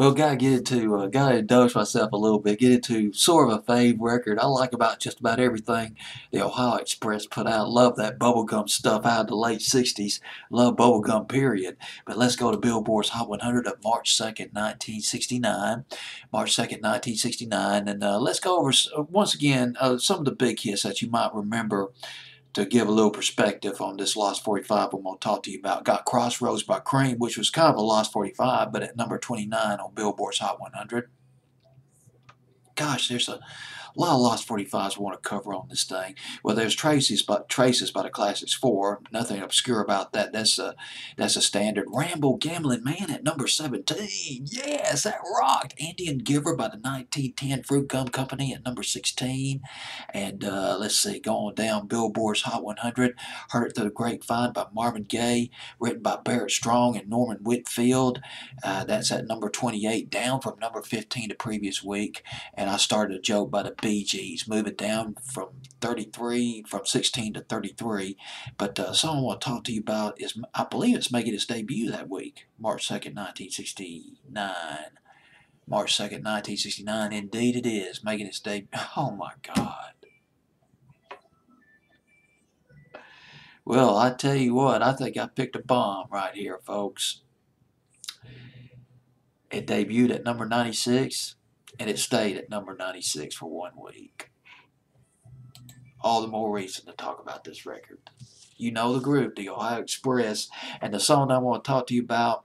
Well, gotta indulge myself a little bit. Get into sort of a fave record. I like about just about everything the Ohio Express put out. Love that bubblegum stuff out of the late '60s. Love bubblegum, period. But let's go to Billboard's Hot 100 of March 2nd, 1969. March 2nd, 1969, and let's go over once again some of the big hits that you might remember to give a little perspective on this Lost 45 I'm going to talk to you about. Got Crossroads by Cream, which was kind of a Lost 45, but at number 29 on Billboard's Hot 100. Gosh, there's a lot of Lost 45s I want to cover on this thing. Well, there's Traces by the Classics 4. Nothing obscure about that. That's a standard. Rambo Gambling Man at number 17. Yes, that rocked. Indian Giver by the 1910 Fruit Gum Company at number 16. And let's see, going down Billboard's Hot 100. Heard It Through the Grapevine by Marvin Gaye, written by Barrett Strong and Norman Whitfield. That's at number 28, down from number 15 the previous week. And I started a joke by the Bee Gees, moving down from 16 to 33. But the song I want to talk to you about is, I believe it's making its debut that week, March 2nd, 1969. March 2nd, 1969, indeed it is, making its debut. Oh my God. Well, I tell you what, I think I picked a bomb right here, folks. It debuted at number 96, and it stayed at number 96 for 1 week. All the more reason to talk about this record. You know the group, the Ohio Express, and the song I want to talk to you about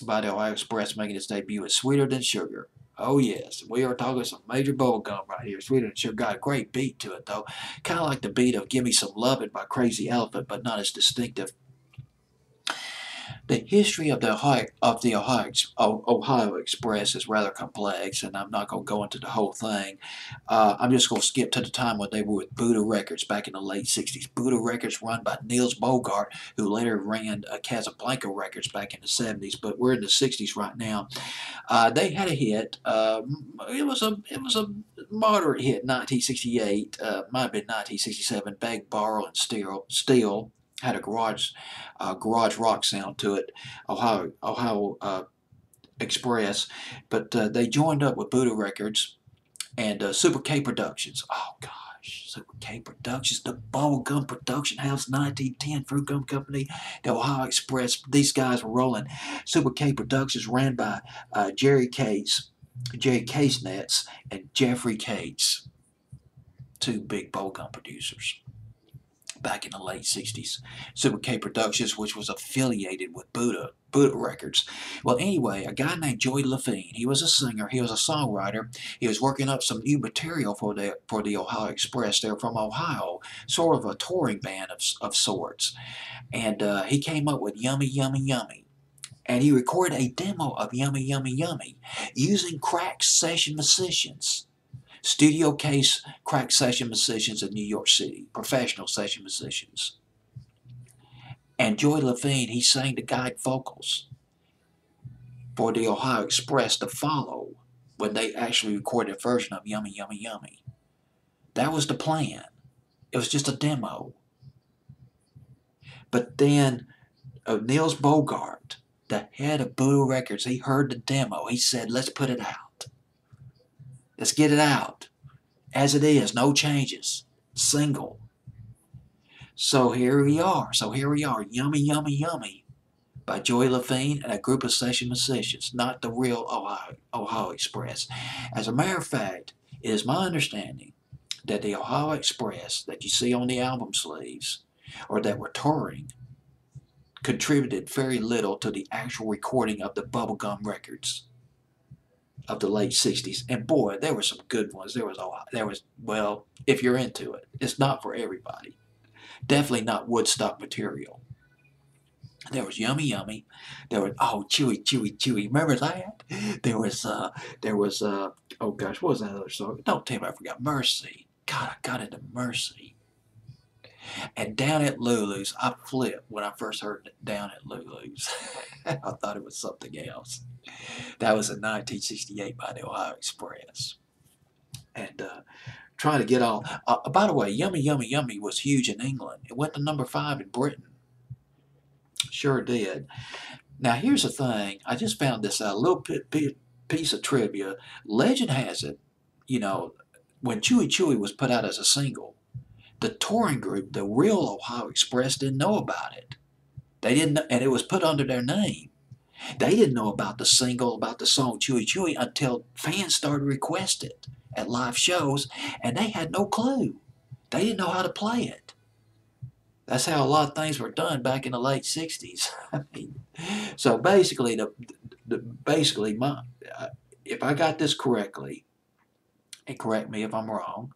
by the Ohio Express making its debut is Sweeter Than Sugar. Oh yes, we are talking some major bubblegum right here. Sweeter Than Sugar got a great beat to it though. Kind of like the beat of Gimme Some Lovin' by Crazy Elephant, but not as distinctive. The history of the Ohio Express is rather complex, and I'm not going to go into the whole thing. I'm just going to skip to the time when they were with Buddha Records back in the late 60s. Buddha Records run by Niels Bogart, who later ran Casablanca Records back in the 70s, but we're in the 60s right now. They had a hit. It was a moderate hit, 1968. Might have been 1967. Beg, Borrow, and Steal had a garage rock sound to it, Ohio Express, but they joined up with Buddha Records and Super K Productions. Oh gosh, Super K Productions, the Bubblegum Production House, 1910 Fruit Gum Company, the Ohio Express. These guys were rolling. Super K Productions ran by Jerry Casenets, and Jeffrey Cates, two big bubblegum producers back in the late 60s. Super K Productions, which was affiliated with Buddha Records. Well, anyway, a guy named Joey Lafine, he was a singer, he was a songwriter, he was working up some new material for the Ohio Express. They're from Ohio, sort of a touring band of sorts. And he came up with Yummy, Yummy, Yummy. And he recorded a demo of Yummy, Yummy, Yummy using crack session musicians. Studio case crack session musicians in New York City, professional session musicians. And Joey Lafine, he sang the guide vocals for the Ohio Express to follow when they actually recorded a version of Yummy, Yummy, Yummy. That was the plan. It was just a demo. But then Niels Bogart, the head of Buddha Records, he heard the demo. He said, let's put it out. Let's get it out. As it is, no changes. Single. So here we are. Yummy, Yummy, Yummy by Joey Lafine and a group of session musicians, not the real Ohio Express. As a matter of fact, it is my understanding that the Ohio Express that you see on the album sleeves, or that were touring, contributed very little to the actual recording of the bubblegum records of the late 60s. And boy, there were some good ones. There was, well, if you're into it, it's not for everybody. Definitely not Woodstock material. There was Yummy Yummy. There was, oh, Chewy Chewy Chewy. Remember that? There was oh gosh, what was that other song? Don't tell me I forgot. Mercy. God, I got into Mercy. And Down at Lulu's, I flipped when I first heard Down at Lulu's. I thought it was something else. That was in 1968 by the Ohio Express. And trying to get all. By the way, Yummy Yummy Yummy was huge in England. It went to number 5 in Britain. Sure did. Now here's the thing. I just found this out. A little bit piece of trivia. Legend has it, you know, when Chewy Chewy was put out as a single, the touring group, the real Ohio Express, didn't know about it. They didn't, and it was put under their name. They didn't know about the single, about the song Chewy Chewy until fans started requesting it at live shows, and they had no clue. They didn't know how to play it. That's how a lot of things were done back in the late '60s. I mean, so basically, basically, if I got this correctly, and correct me if I'm wrong,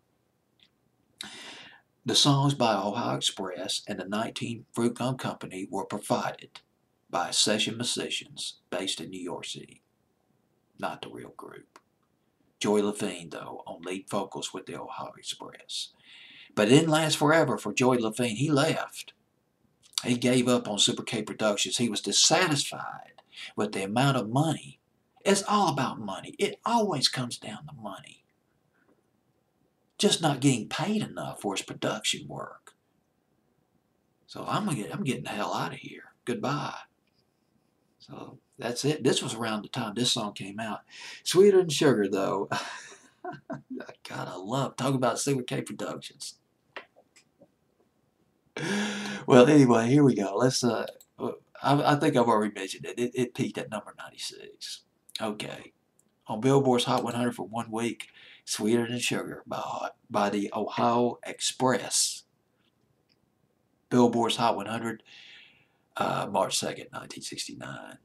the songs by Ohio Express and the 19 Fruit Gum Company were provided by session musicians based in New York City, not the real group. Joey Levine, though, on lead vocals with the Ohio Express. But it didn't last forever for Joey Levine. He left. He gave up on Super K Productions. He was dissatisfied with the amount of money. It's all about money. It always comes down to money. Just not getting paid enough for his production work. So I'm getting the hell out of here. Goodbye. So that's it. This was around the time this song came out. Sweeter Than Sugar, though. God, I love talking about Super K Productions. Well, anyway, here we go. Let's. I think I've already mentioned it. It peaked at number 96. Okay, on Billboard's Hot 100 for 1 week, "Sweeter Than Sugar" by the Ohio Express. Billboard's Hot 100, March 2nd, 1969.